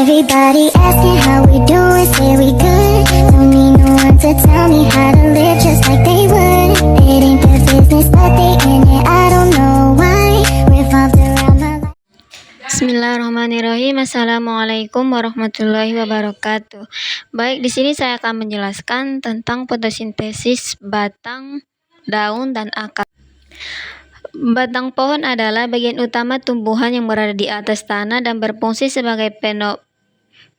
Everybody asking how we doing, say we good. Don't need no one to tell me how to live just like they would. It ain't their business, but they in it, I don't know why. Revolved around my life. Bismillahirrahmanirrahim. Assalamualaikum warahmatullahi wabarakatuh. Baik, di sini saya akan menjelaskan tentang fotosintesis batang, daun, dan akar. Batang pohon adalah bagian utama tumbuhan yang berada di atas tanah dan berfungsi sebagai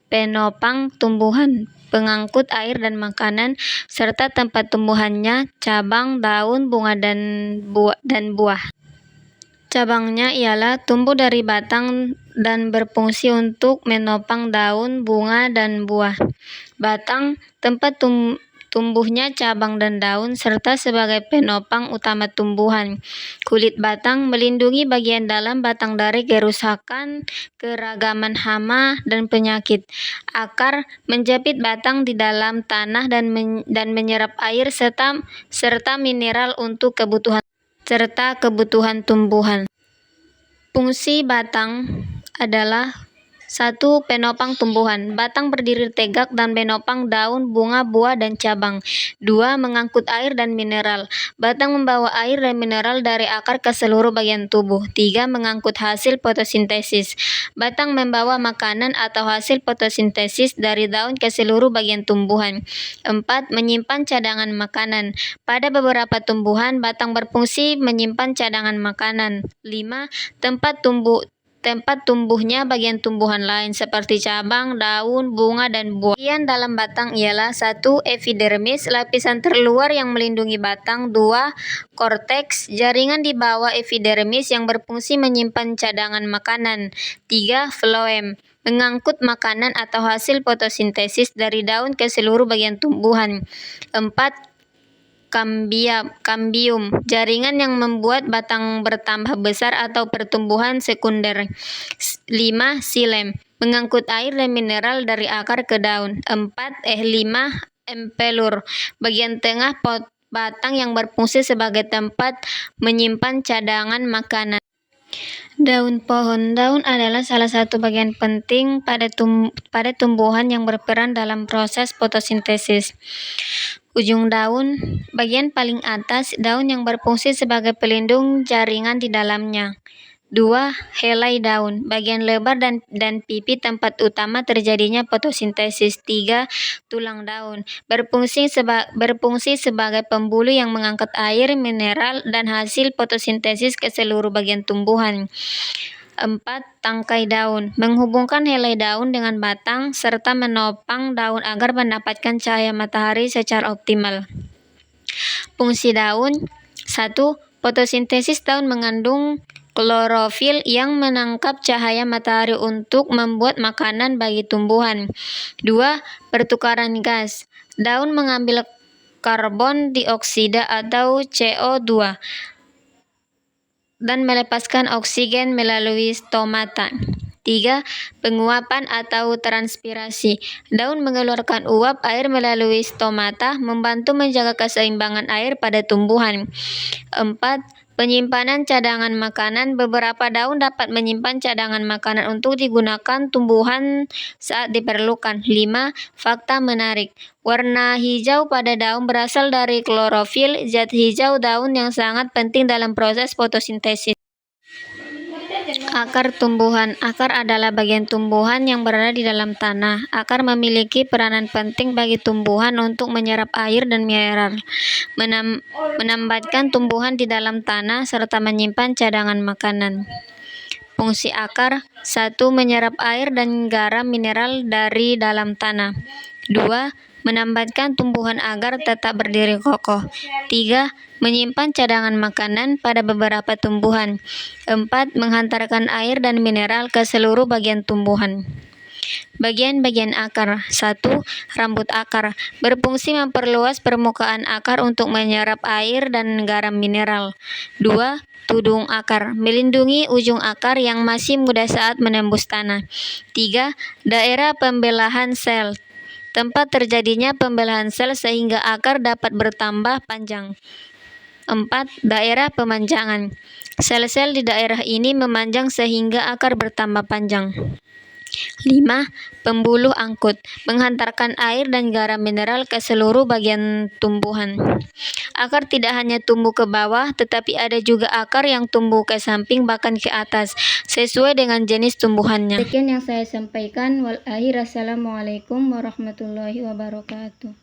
penopang tumbuhan, pengangkut air dan makanan, serta tempat tumbuhannya cabang, daun, bunga, dan buah. Cabangnya ialah tumbuh dari batang dan berfungsi untuk menopang daun, bunga, dan buah. Batang, tempat tumbuhnya cabang dan daun, serta sebagai penopang utama tumbuhan. Kulit batang melindungi bagian dalam batang dari kerusakan, keragaman hama, dan penyakit. Akar menjepit batang di dalam tanah dan menyerap air serta mineral untuk kebutuhan tumbuhan. Fungsi batang adalah 1. Penopang tumbuhan. Batang berdiri tegak dan menopang daun, bunga, buah, dan cabang. 2. Mengangkut air dan mineral. Batang membawa air dan mineral dari akar ke seluruh bagian tubuh. 3. Mengangkut hasil fotosintesis. Batang membawa makanan atau hasil fotosintesis dari daun ke seluruh bagian tumbuhan. 4. Menyimpan cadangan makanan. Pada beberapa tumbuhan, batang berfungsi menyimpan cadangan makanan. 5. Tempat tumbuhnya bagian tumbuhan lain seperti cabang, daun, bunga, dan buah. Bagian dalam batang ialah 1. Epidermis, lapisan terluar yang melindungi batang. 2. Korteks, jaringan di bawah epidermis yang berfungsi menyimpan cadangan makanan. 3. Floem, mengangkut makanan atau hasil fotosintesis dari daun ke seluruh bagian tumbuhan. 4. Kambium, jaringan yang membuat batang bertambah besar atau pertumbuhan sekunder. 5. Xilem, mengangkut air dan mineral dari akar ke daun. 5. Empelur, bagian tengah batang yang berfungsi sebagai tempat menyimpan cadangan makanan. Daun pohon. Daun adalah salah satu bagian penting pada tumbuhan yang berperan dalam proses fotosintesis. Ujung daun, bagian paling atas, daun yang berfungsi sebagai pelindung jaringan di dalamnya. 2. Helai daun, bagian lebar dan pipi tempat utama terjadinya fotosintesis. 3. Tulang daun, berfungsi sebagai pembuluh yang mengangkat air, mineral, dan hasil fotosintesis ke seluruh bagian tumbuhan. 4. Tangkai daun, menghubungkan helai daun dengan batang serta menopang daun agar mendapatkan cahaya matahari secara optimal. Fungsi daun. 1. Fotosintesis daun mengandung klorofil yang menangkap cahaya matahari untuk membuat makanan bagi tumbuhan. 2. Pertukaran gas. Daun mengambil karbon dioksida atau CO2 dan melepaskan oksigen melalui stomata. 3. Penguapan atau transpirasi. Daun mengeluarkan uap air melalui stomata, membantu menjaga keseimbangan air pada tumbuhan. 4. Penyimpanan cadangan makanan. Beberapa daun dapat menyimpan cadangan makanan untuk digunakan tumbuhan saat diperlukan. 5. Fakta menarik. Warna hijau pada daun berasal dari klorofil, zat hijau daun yang sangat penting dalam proses fotosintesis. Akar tumbuhan. Akar adalah bagian tumbuhan yang berada di dalam tanah. Akar memiliki peranan penting bagi tumbuhan untuk menyerap air dan mineral, menambatkan tumbuhan di dalam tanah, serta menyimpan cadangan makanan. Fungsi akar. 1. Menyerap air dan garam mineral dari dalam tanah. 2. Menambatkan tumbuhan agar tetap berdiri kokoh. 3. Menyimpan cadangan makanan pada beberapa tumbuhan. 4. Menghantarkan air dan mineral ke seluruh bagian tumbuhan. Bagian-bagian akar. 1. Rambut akar, berfungsi memperluas permukaan akar untuk menyerap air dan garam mineral. 2. Tudung akar, melindungi ujung akar yang masih muda saat menembus tanah. 3. Daerah pembelahan sel, tempat terjadinya pembelahan sel sehingga akar dapat bertambah panjang. 4. Daerah pemanjangan, sel-sel di daerah ini memanjang sehingga akar bertambah panjang. 5. Pembuluh angkut, menghantarkan air dan garam mineral ke seluruh bagian tumbuhan. Akar tidak hanya tumbuh ke bawah, tetapi ada juga akar yang tumbuh ke samping bahkan ke atas, sesuai dengan jenis tumbuhannya. Sekian yang saya sampaikan. Assalamualaikum warahmatullahi wabarakatuh.